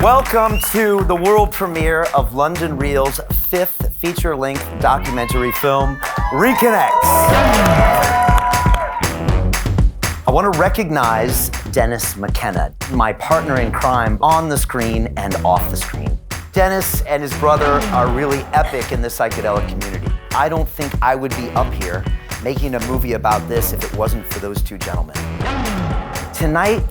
Welcome to the world premiere of London Real's 5th feature-length documentary film, Reconnect. I want to recognize Dennis McKenna, my partner in crime on the screen and off the screen. Dennis and his brother are really epic in the psychedelic community. I don't think I would be up here making a movie about this if it wasn't for those two gentlemen. Tonight,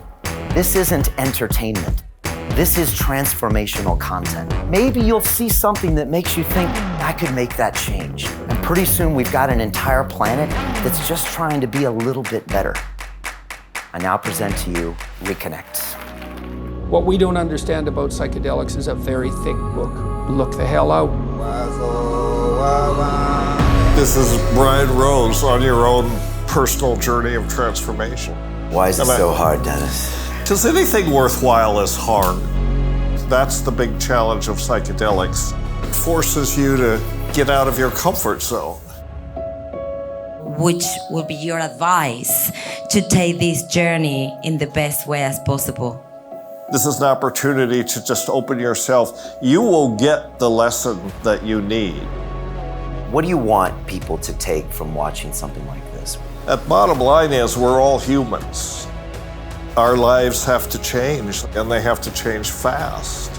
this isn't entertainment. This is transformational content. Maybe you'll see something that makes you think, I could make that change. And pretty soon we've got an entire planet that's just trying to be a little bit better. I now present to you Reconnect. What we don't understand about psychedelics is a very thick book. Look the hell out. This is Brian Rose on your own personal journey of transformation. Why is it so hard, Dennis? Because anything worthwhile is hard. That's the big challenge of psychedelics. It forces you to get out of your comfort zone. Which would be your advice to take this journey in the best way as possible? This is an opportunity to just open yourself. You will get the lesson that you need. What do you want people to take from watching something like this? The bottom line is we're all humans. Our lives have to change, and they have to change fast.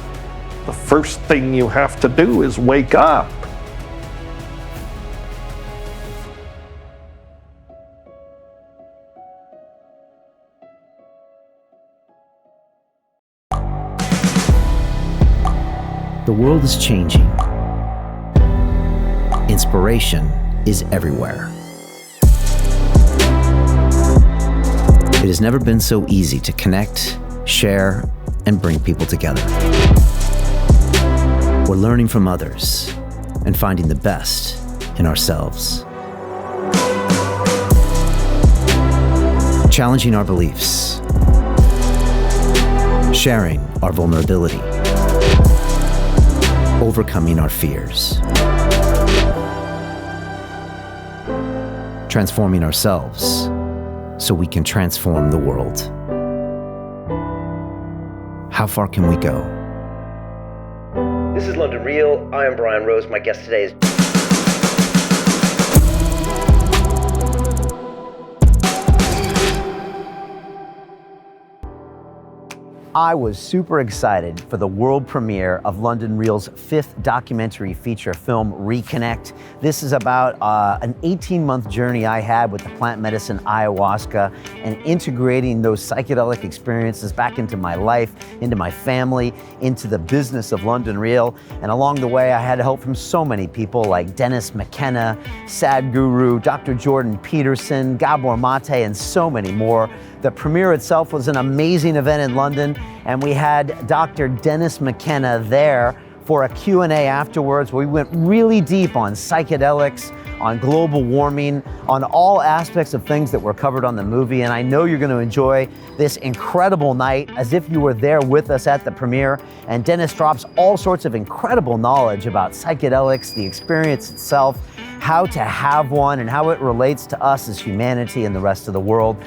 The first thing you have to do is wake up. The world is changing. Inspiration is everywhere. It has never been so easy to connect, share, and bring people together. We're learning from others and finding the best in ourselves. Challenging our beliefs, sharing our vulnerability, overcoming our fears, transforming ourselves so we can transform the world. How far can we go? This is London Real. I am Brian Rose. My guest today is I was super excited for the world premiere of London Real's 5th documentary feature film, Reconnect. This is about an 18-month journey I had with the plant medicine ayahuasca and integrating those psychedelic experiences back into my life, into my family, into the business of London Real. And along the way, I had help from so many people like Dennis McKenna, Sadhguru, Dr. Jordan Peterson, Gabor Mate, and so many more. The premiere itself was an amazing event in London, and we had Dr. Dennis McKenna there for a Q&A afterwards where we went really deep on psychedelics, on global warming, on all aspects of things that were covered on the movie. And I know you're going to enjoy this incredible night as if you were there with us at the premiere. And Dennis drops all sorts of incredible knowledge about psychedelics, the experience itself, how to have one, and how it relates to us as humanity and the rest of the world.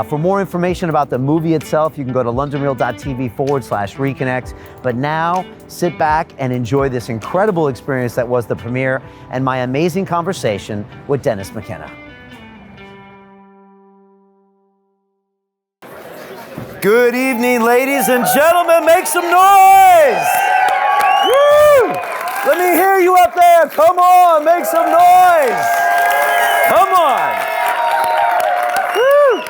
For more information about the movie itself, you can go to londonreal.tv/reconnect. But now, sit back and enjoy this incredible experience that was the premiere and my amazing conversation with Dennis McKenna. Good evening, ladies and gentlemen. Make some noise! Woo! Let me hear you up there. Come on, make some noise. Come on. Woo!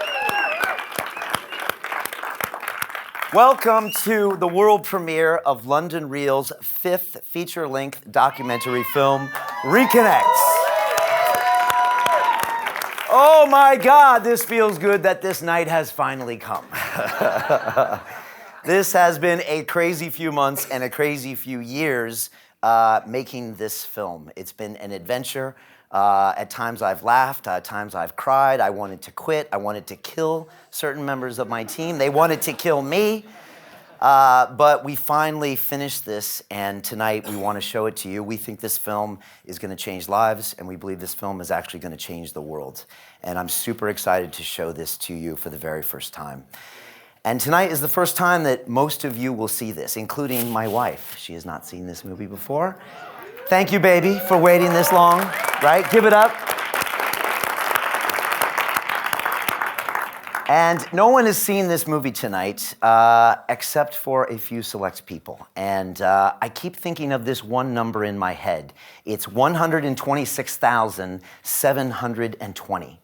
Welcome to the world premiere of London Real's 5th feature-length documentary film, Reconnect. Oh my God, this feels good that this night has finally come. This has been a crazy few months and a crazy few years making this film. It's been an adventure. At times I've laughed, at times I've cried. I wanted to quit. I wanted to kill certain members of my team. They wanted to kill me. But we finally finished this, and tonight we want to show it to you. We think this film is going to change lives, and we believe this film is actually going to change the world. And I'm super excited to show this to you for the very first time. And tonight is the first time that most of you will see this, including my wife. She has not seen this movie before. Thank you, baby, for waiting this long, right? Give it up. And no one has seen this movie tonight except for a few select people. And I keep thinking of this one number in my head. It's 126,720.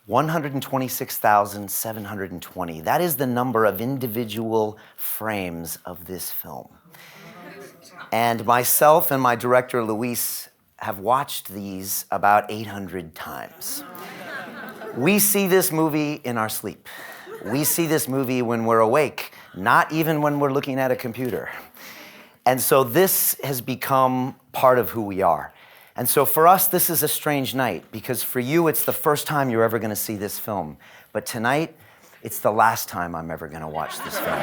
126,720. That is the number of individual frames of this film. And myself and my director, Luis, have watched these about 800 times. We see this movie in our sleep. We see this movie when we're awake, not even when we're looking at a computer. And so this has become part of who we are. And so for us, this is a strange night, because for you, it's the first time you're ever going to see this film. But tonight, it's the last time I'm ever going to watch this film.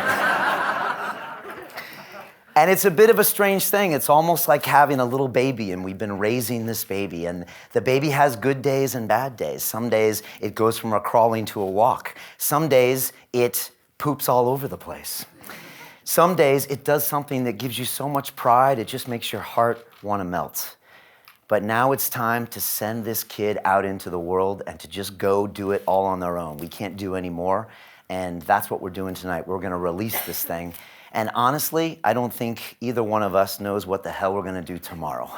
And it's a bit of a strange thing. It's almost like having a little baby, and we've been raising this baby. And the baby has good days and bad days. Some days it goes from a crawling to a walk. Some days it poops all over the place. Some days it does something that gives you so much pride, it just makes your heart want to melt. But now it's time to send this kid out into the world and to just go do it all on their own. We can't do any more, and that's what we're doing tonight. We're going to release this thing. And honestly, I don't think either one of us knows what the hell we're going to do tomorrow.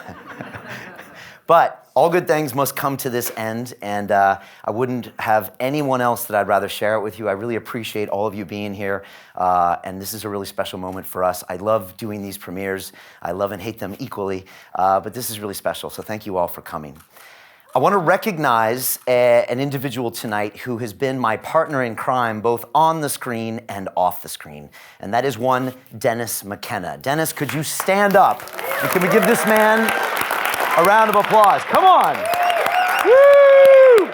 But all good things must come to this end, and I wouldn't have anyone else that I'd rather share it with you. I really appreciate all of you being here, and this is a really special moment for us. I love doing these premieres. I love and hate them equally, but this is really special, so thank you all for coming. I want to recognize an individual tonight who has been my partner in crime, both on the screen and off the screen, and that is one Dennis McKenna. Dennis, could you stand up? And can we give this man a round of applause? Come on. Woo!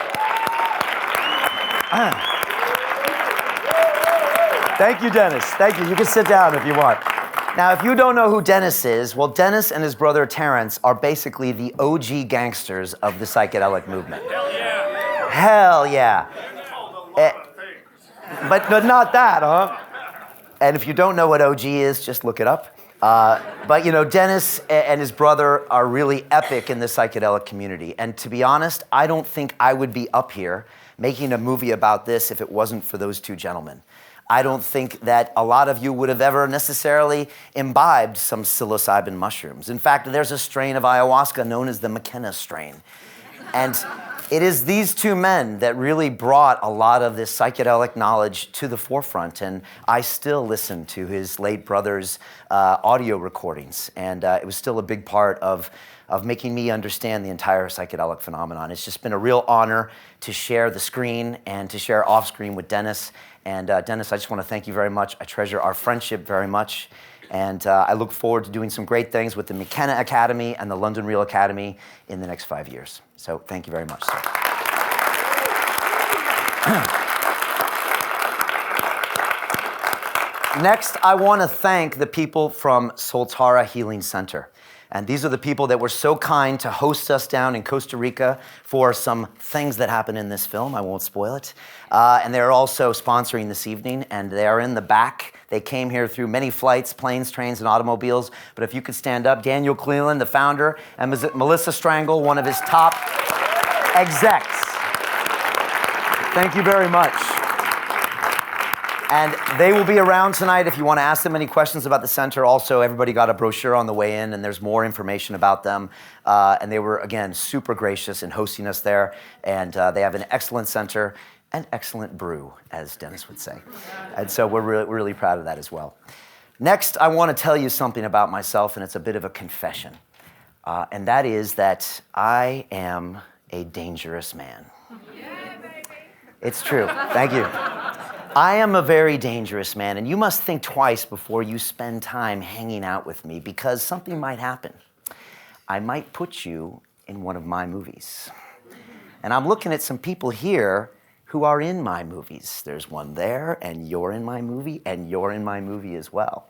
Thank you, Dennis. Thank you. You can sit down if you want. Now, if you don't know who Dennis is, well, Dennis and his brother Terrence are basically the OG gangsters of the psychedelic movement. Hell yeah. Hell yeah. But not that, huh? And if you don't know what OG is, just look it up. But you know, Dennis and his brother are really epic in the psychedelic community. And to be honest, I don't think I would be up here making a movie about this if it wasn't for those two gentlemen. I don't think that a lot of you would have ever necessarily imbibed some psilocybin mushrooms. In fact, there's a strain of ayahuasca known as the McKenna strain. And it is these two men that really brought a lot of this psychedelic knowledge to the forefront, and I still listen to his late brother's audio recordings, and it was still a big part of making me understand the entire psychedelic phenomenon. It's just been a real honor to share the screen and to share off-screen with Dennis. And Dennis, I just want to thank you very much. I treasure our friendship very much. And I look forward to doing some great things with the McKenna Academy and the London Reel Academy in the next 5 years. So thank you very much, sir. Next, I want to thank the people from Soltara Healing Center. And these are the people that were so kind to host us down in Costa Rica for some things that happen in this film. I won't spoil it. And they're also sponsoring this evening, and they are in the back. They came here through many flights, planes, trains, and automobiles. But if you could stand up, Daniel Cleland, the founder, and Melissa Strangle, one of his top execs. Thank you very much. And they will be around tonight if you want to ask them any questions about the center. Also, everybody got a brochure on the way in, and there's more information about them. And they were, again, super gracious in hosting us there. And they have an excellent center, an excellent brew, as Dennis would say. And so we're really proud of that as well. Next, I want to tell you something about myself, and it's a bit of a confession. And that is that I am a dangerous man. It's true. Thank you. I am a very dangerous man, and you must think twice before you spend time hanging out with me, because something might happen. I might put you in one of my movies. And I'm looking at some people here who are in my movies. There's one there, and you're in my movie, and you're in my movie as well.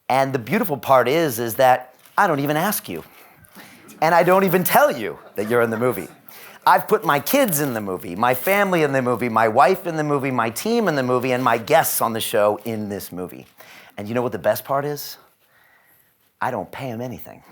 And the beautiful part is that I don't even ask you. And I don't even tell you that you're in the movie. I've put my kids in the movie, my family in the movie, my wife in the movie, my team in the movie, and my guests on the show in this movie. And you know what the best part is? I don't pay them anything.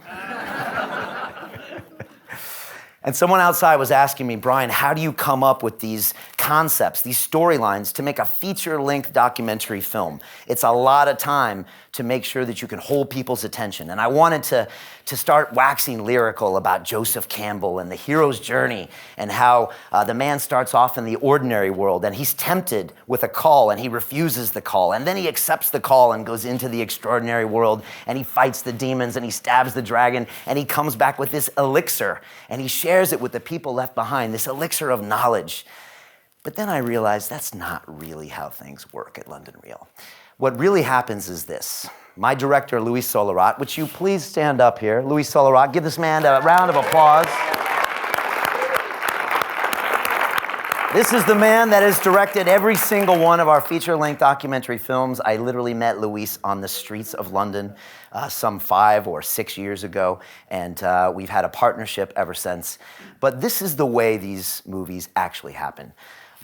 And someone outside was asking me, Brian, how do you come up with these concepts, these storylines to make a feature-length documentary film? It's a lot of time to make sure that you can hold people's attention. And I wanted to start waxing lyrical about Joseph Campbell and the hero's journey and how the man starts off in the ordinary world and he's tempted with a call and he refuses the call. And then he accepts the call and goes into the extraordinary world and he fights the demons and he stabs the dragon and he comes back with this elixir and he shares it with the people left behind, this elixir of knowledge. But then I realized that's not really how things work at London Real. What really happens is this. My director, Luis Solarat, would you please stand up here? Luis Solarat, give this man a round of applause. This is the man that has directed every single one of our feature-length documentary films. I literally met Luis on the streets of London some 5 or 6 years ago, and we've had a partnership ever since. But this is the way these movies actually happen.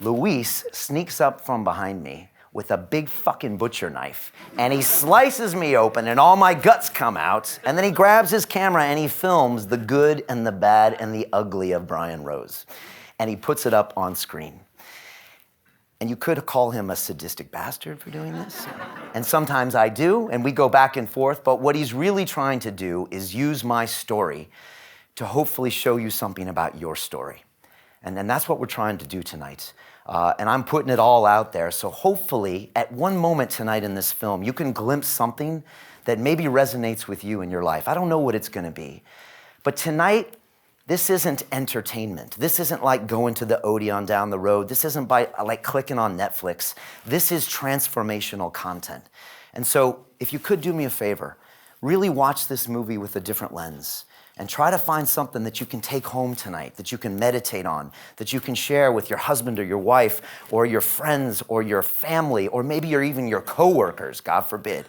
Luis sneaks up from behind me with a big fucking butcher knife, and he slices me open and all my guts come out, and then he grabs his camera and he films the good and the bad and the ugly of Brian Rose, and he puts it up on screen. And you could call him a sadistic bastard for doing this, and sometimes I do, and we go back and forth, but what he's really trying to do is use my story to hopefully show you something about your story. And that's what we're trying to do tonight. And I'm putting it all out there. So hopefully, at one moment tonight in this film, you can glimpse something that maybe resonates with you in your life. I don't know what it's going to be. But tonight, this isn't entertainment. This isn't like going to the Odeon down the road. This isn't like clicking on Netflix. This is transformational content. And so if you could do me a favor, really watch this movie with a different lens. And try to find something that you can take home tonight, that you can meditate on, that you can share with your husband or your wife or your friends or your family or maybe even your coworkers, God forbid.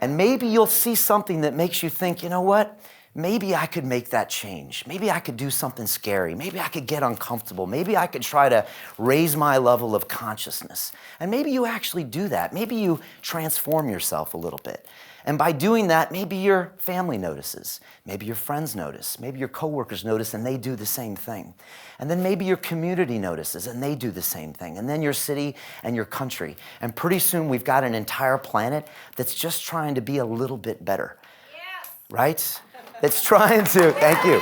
And maybe you'll see something that makes you think, you know what? Maybe I could make that change. Maybe I could do something scary. Maybe I could get uncomfortable. Maybe I could try to raise my level of consciousness. And maybe you actually do that. Maybe you transform yourself a little bit. And by doing that, maybe your family notices, maybe your friends notice, maybe your coworkers notice and they do the same thing. And then maybe your community notices and they do the same thing. And then your city and your country. And pretty soon we've got an entire planet that's just trying to be a little bit better. Yes. Right? That's trying to, thank you.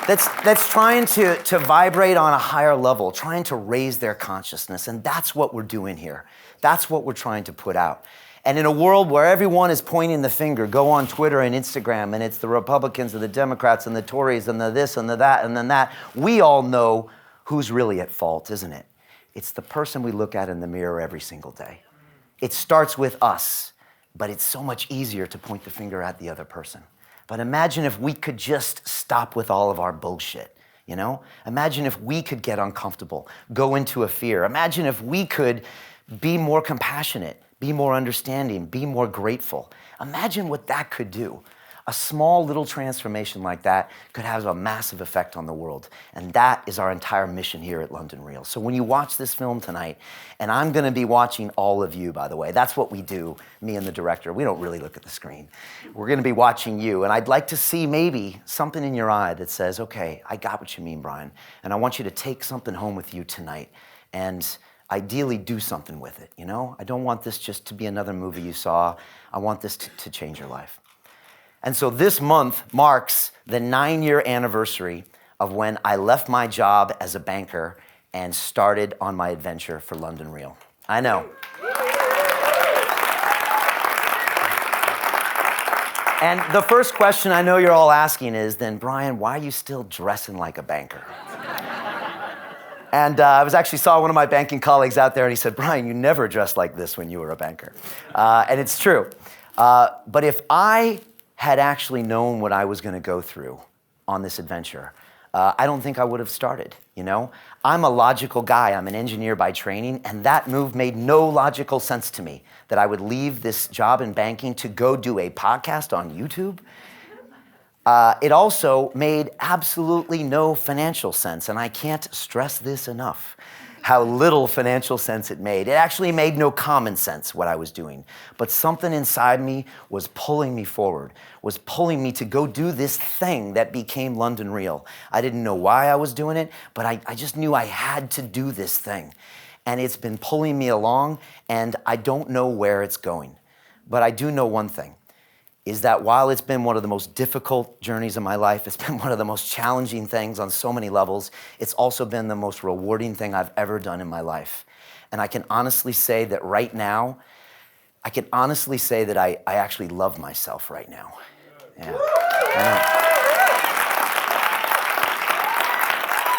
That's trying to vibrate on a higher level, trying to raise their consciousness. And that's what we're doing here. That's what we're trying to put out. And in a world where everyone is pointing the finger, go on Twitter and Instagram, and it's the Republicans and the Democrats and the Tories and the this and the that and then that, we all know who's really at fault, isn't it? It's the person we look at in the mirror every single day. It starts with us, but it's so much easier to point the finger at the other person. But imagine if we could just stop with all of our bullshit, you know? Imagine if we could get uncomfortable, go into a fear. Imagine if we could be more compassionate, be more understanding, be more grateful. Imagine what that could do. A small little transformation like that could have a massive effect on the world. And that is our entire mission here at London Real. So when you watch this film tonight, and I'm gonna be watching all of you, by the way, that's what we do, me and the director. We don't really look at the screen. We're gonna be watching you, and I'd like to see maybe something in your eye that says, okay, I got what you mean, Brian, and I want you to take something home with you tonight. And ideally do something with it, you know? I don't want this just to be another movie you saw. I want this to change your life. And so this month marks the 9-year anniversary of when I left my job as a banker and started on my adventure for London Real. I know. And the first question I know you're all asking is, then Brian, why are you still dressing like a banker? And I actually saw one of my banking colleagues out there and he said, Brian, you never dressed like this when you were a banker. And it's true. But if I had actually known what I was going to go through on this adventure, I don't think I would have started, you know? I'm a logical guy. I'm an engineer by training, and that move made no logical sense to me, that I would leave this job in banking to go do a podcast on YouTube. It also made absolutely no financial sense, and I can't stress this enough, how little financial sense it made. It actually made no common sense what I was doing. But something inside me was pulling me forward, was pulling me to go do this thing that became London Real. I didn't know why I was doing it, but I just knew I had to do this thing. And it's been pulling me along, and I don't know where it's going. But I do know one thing, is that while it's been one of the most difficult journeys of my life, it's been one of the most challenging things on so many levels, it's also been the most rewarding thing I've ever done in my life. And I can honestly say that right now, I actually love myself right now. Yeah.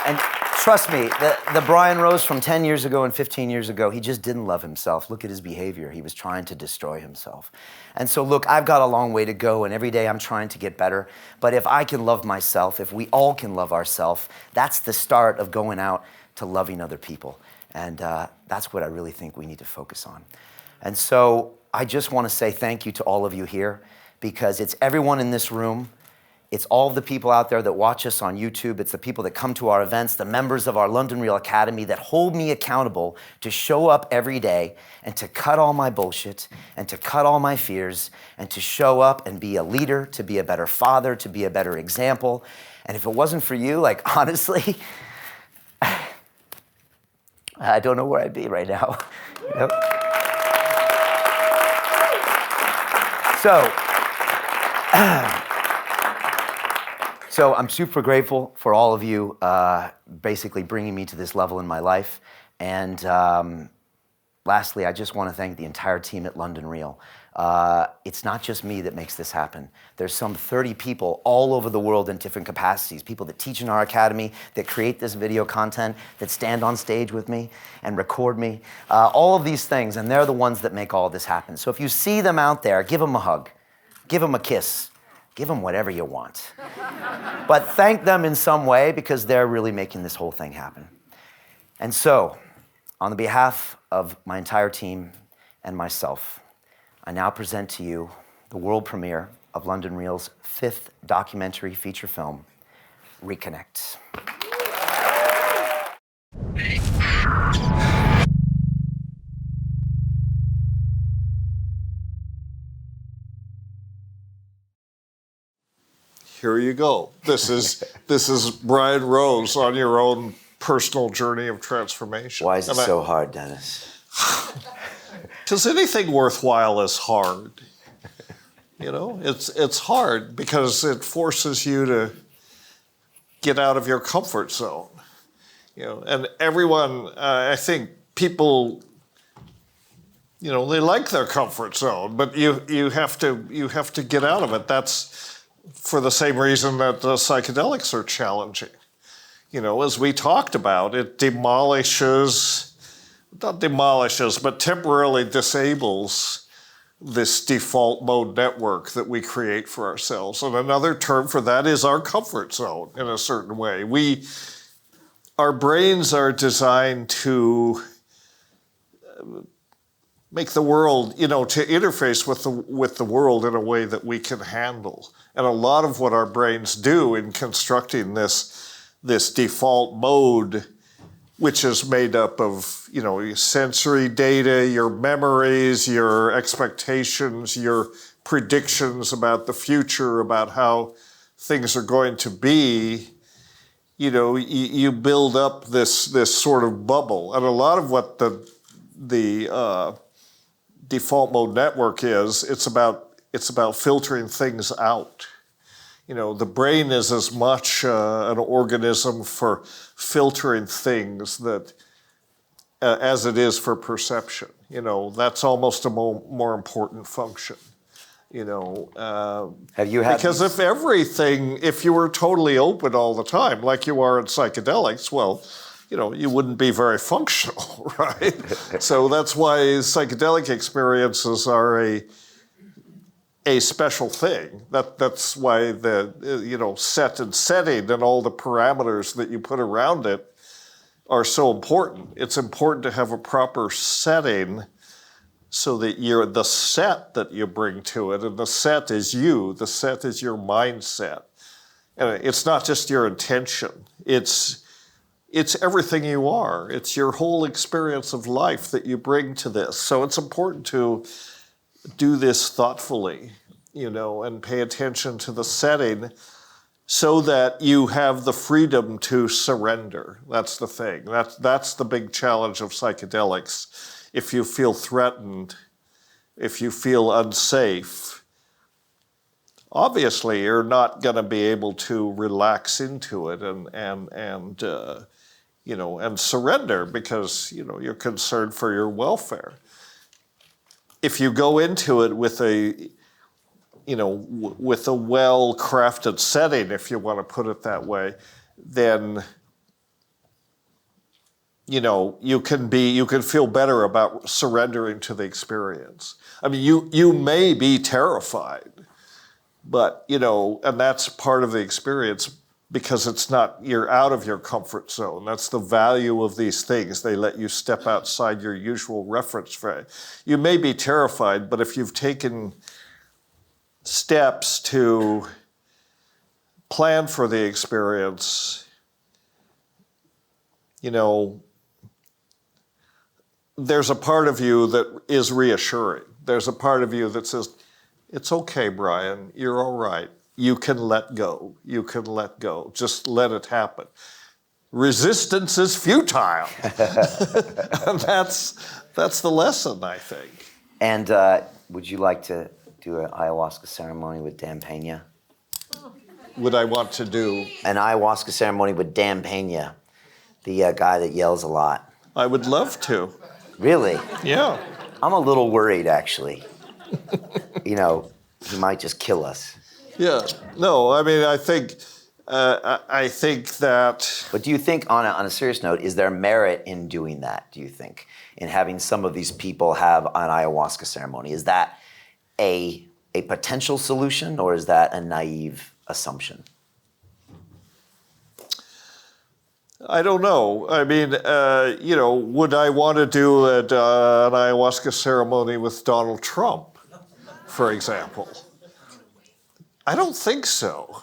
And trust me, the Brian Rose from 10 years ago and 15 years ago, he just didn't love himself. Look at his behavior. He was trying to destroy himself. And so look, I've got a long way to go, and every day I'm trying to get better. But if I can love myself, if we all can love ourselves, that's the start of going out to loving other people. And that's what I really think we need to focus on. And so I just want to say thank you to all of you here, because it's everyone in this room. It's all of the people out there that watch us on YouTube. It's the people that come to our events, the members of our London Real Academy that hold me accountable to show up every day and to cut all my bullshit and to cut all my fears and to show up and be a leader, to be a better father, to be a better example. And if it wasn't for you, like, honestly, I don't know where I'd be right now. Yep. So I'm super grateful for all of you basically bringing me to this level in my life. And lastly, I just want to thank the entire team at London Real. It's not just me that makes this happen. There's some 30 people all over the world in different capacities, people that teach in our academy, that create this video content, that stand on stage with me and record me, all of these things, and they're the ones that make all this happen. So if you see them out there, give them a hug, give them a kiss, give them whatever you want. But thank them in some way, because they're really making this whole thing happen. And so, on the behalf of my entire team and myself, I now present to you the world premiere of London Real's 5th documentary feature film, Reconnect. Here you go. This is Brian Rose on your own personal journey of transformation. Why is it so hard, Dennis? Because anything worthwhile is hard. You know, it's hard because it forces you to get out of your comfort zone. You know, and everyone, I think people, you know, they like their comfort zone, but you have to get out of it. That's for the same reason that the psychedelics are challenging. You know, as we talked about, it not demolishes, but temporarily disables this default mode network that we create for ourselves. And another term for that is our comfort zone in a certain way. Our brains are designed to make the world, you know, to interface with the world in a way that we can handle. And a lot of what our brains do in constructing this default mode, which is made up of, you know, your sensory data, your memories, your expectations, your predictions about the future, about how things are going to be, you know, you build up this sort of bubble. And a lot of what the default mode network is, it's about filtering things out. You know, the brain is as much an organism for filtering things that as it is for perception. You know, that's almost a more important function. You know, Have you had because if you were totally open all the time, like you are in psychedelics, well, you know, you wouldn't be very functional, right? So that's why psychedelic experiences are a special thing. That's why the, you know, set and setting and all the parameters that you put around it are so important. It's important to have a proper setting so that the set that you bring to it, and the set is you, the set is your mindset. And it's not just your intention. It's everything you are. It's your whole experience of life that you bring to this. So it's important to do this thoughtfully, and pay attention to the setting so that you have the freedom to surrender. That's the thing. That's the big challenge of psychedelics. If you feel threatened, if you feel unsafe, obviously you're not going to be able to relax into it and surrender because, you're concerned for your welfare. If you go into it with a well-crafted setting, if you want to put it that way, then, you can feel better about surrendering to the experience. I mean, you may be terrified, but, and that's part of the experience because you're out of your comfort zone. That's the value of these things. They let you step outside your usual reference frame. You may be terrified, but if you've taken steps to plan for the experience, there's a part of you that is reassuring. There's a part of you that says, it's okay, Brian, you're all right. You can let go. You can let go. Just let it happen. Resistance is futile. And that's the lesson, I think. And would you like to do an ayahuasca ceremony with Dan Pena? Would I want to do? An ayahuasca ceremony with Dan Pena, the guy that yells a lot. I would love to. Really? Yeah. I'm a little worried, actually. He might just kill us. Yeah. No, I mean, I think that. But do you think, on a serious note, is there merit in doing that, do you think? In having some of these people have an ayahuasca ceremony? Is that a potential solution, or is that a naive assumption? I don't know. I mean, would I want to do an ayahuasca ceremony with Donald Trump, for example? I don't think so.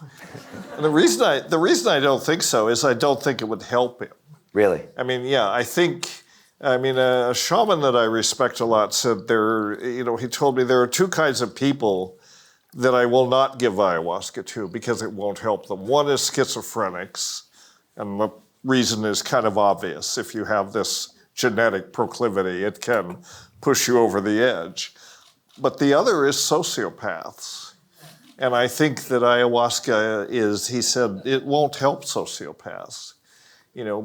And the reason I don't think so is I don't think it would help him. Really? I mean, yeah, a shaman that I respect a lot said he told me there are two kinds of people that I will not give ayahuasca to because it won't help them. One is schizophrenics, and the reason is kind of obvious. If you have this genetic proclivity, it can push you over the edge. But the other is sociopaths. And I think that ayahuasca he said, it won't help sociopaths,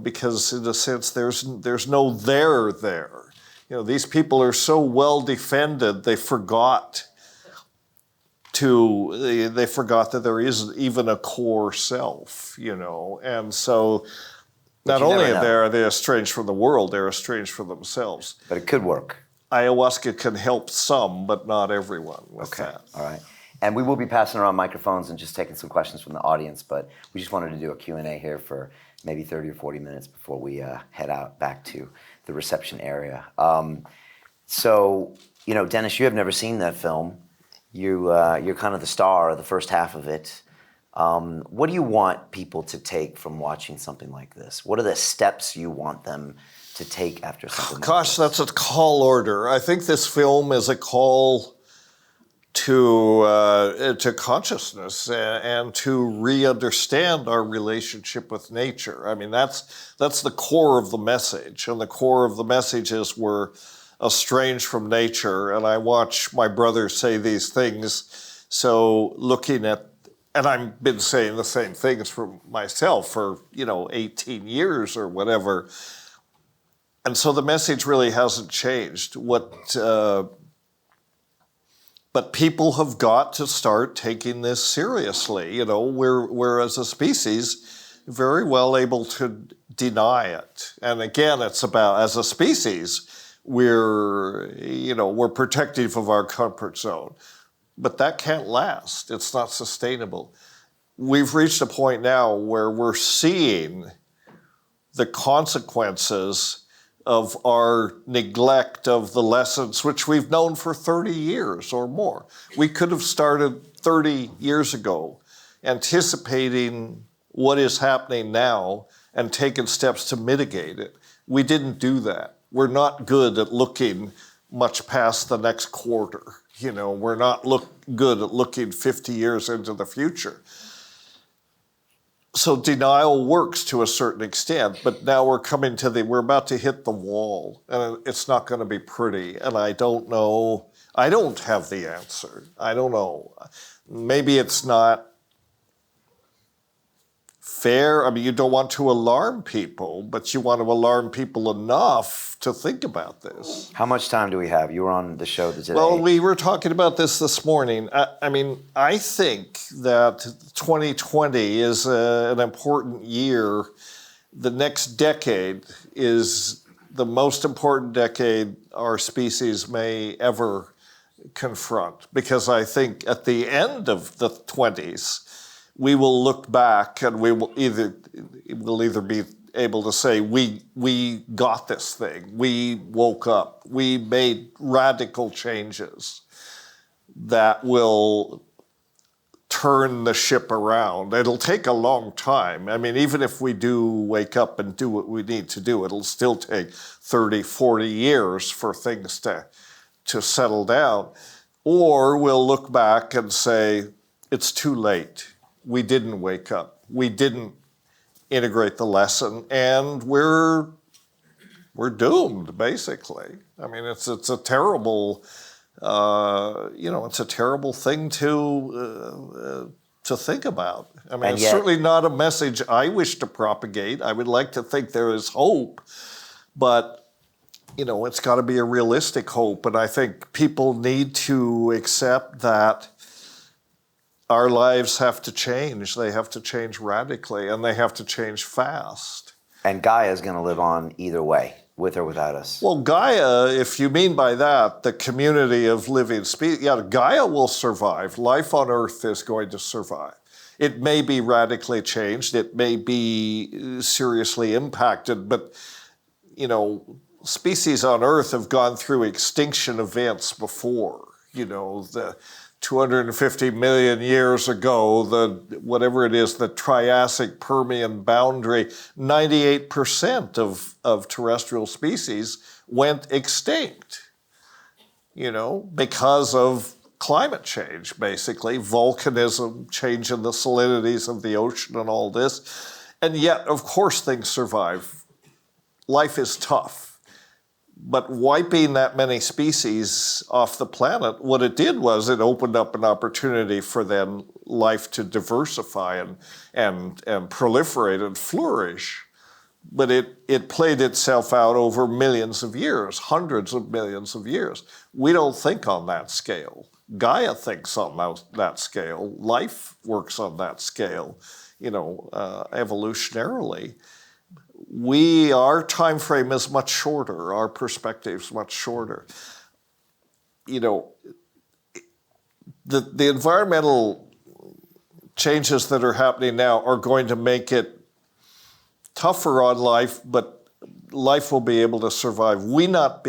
because in a sense there's no there there. These people are so well defended, they forgot that there is even a core self, and so not only are they estranged from the world, they're estranged from themselves. But it could work. Ayahuasca can help some, but not everyone with that. All right. And we will be passing around microphones and just taking some questions from the audience, but we just wanted to do a Q&A here for maybe 30 or 40 minutes before we head out back to the reception area. So, Dennis, you have never seen that film. You're kind of the star of the first half of it. What do you want people to take from watching something like this? What are the steps you want them to take after something like this? Gosh, that's a tall order. I think this film is a call to consciousness and to re-understand our relationship with nature. I mean, that's the core of the message. And the core of the message is we're estranged from nature. And I watch my brother say these things. So looking at, and I've been saying the same things for myself for, 18 years or whatever. And so the message really hasn't changed. But people have got to start taking this seriously. We're as a species very well able to deny it. And again, it's about, as a species, we're protective of our comfort zone. But that can't last. It's not sustainable. We've reached a point now where we're seeing the consequences of our neglect of the lessons which we've known for 30 years or more. We could have started 30 years ago, anticipating what is happening now and taking steps to mitigate it. We didn't do that. We're not good at looking much past the next quarter. You know, we're not good at looking 50 years into the future. So denial works to a certain extent, but now we're about to hit the wall, and it's not going to be pretty. And I don't know, I don't have the answer. I don't know. Maybe it's not fair. I mean, you don't want to alarm people, but you want to alarm people enough to think about this. How much time do we have? You were on the show today. Well, we were talking about this morning. I mean, I think that 2020 is an important year. The next decade is the most important decade our species may ever confront, because I think at the end of the 20s, we will look back and we will either be able to say, we got this thing, we woke up, we made radical changes that will turn the ship around. It'll take a long time. I mean, even if we do wake up and do what we need to do, it'll still take 30, 40 years for things to settle down. Or we'll look back and say, it's too late. We didn't wake up. We didn't integrate the lesson, and we're doomed, basically. I mean, it's a terrible, it's a terrible thing to think about. I mean, it's certainly not a message I wish to propagate. I would like to think there is hope, but it's got to be a realistic hope. And I think people need to accept that our lives have to change. They have to change radically, and they have to change fast. And Gaia is going to live on either way, with or without us. Well, Gaia, if you mean by that the community of living species, Gaia will survive. Life on Earth is going to survive. It may be radically changed. It may be seriously impacted, but, species on Earth have gone through extinction events before. The 250 million years ago, the Triassic Permian boundary, 98% of terrestrial species went extinct, because of climate change, basically, volcanism, change in the salinities of the ocean and all this. And yet, of course, things survive. Life is tough. But wiping that many species off the planet, what it did was it opened up an opportunity for then life to diversify and proliferate and flourish. But it played itself out over millions of years, hundreds of millions of years. We don't think on that scale. Gaia thinks on that scale. Life works on that scale, evolutionarily. Our time frame is much shorter. Our perspective's much shorter. The environmental changes that are happening now are going to make it tougher on life, but life will be able to survive. We may not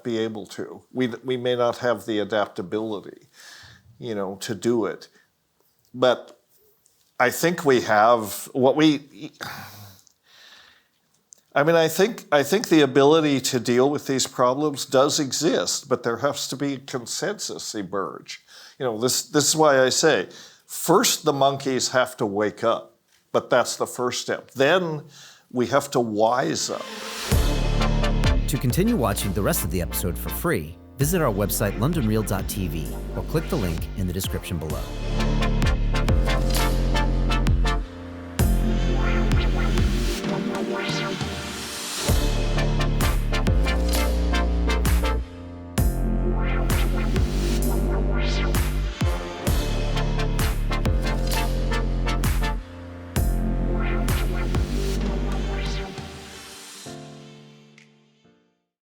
be able to. We may not have the adaptability, to do it. But I think we have I think the ability to deal with these problems does exist, but there has to be a consensus emerge. This is why I say, first the monkeys have to wake up, but that's the first step. Then we have to wise up. To continue watching the rest of the episode for free, visit our website londonreal.tv or click the link in the description below.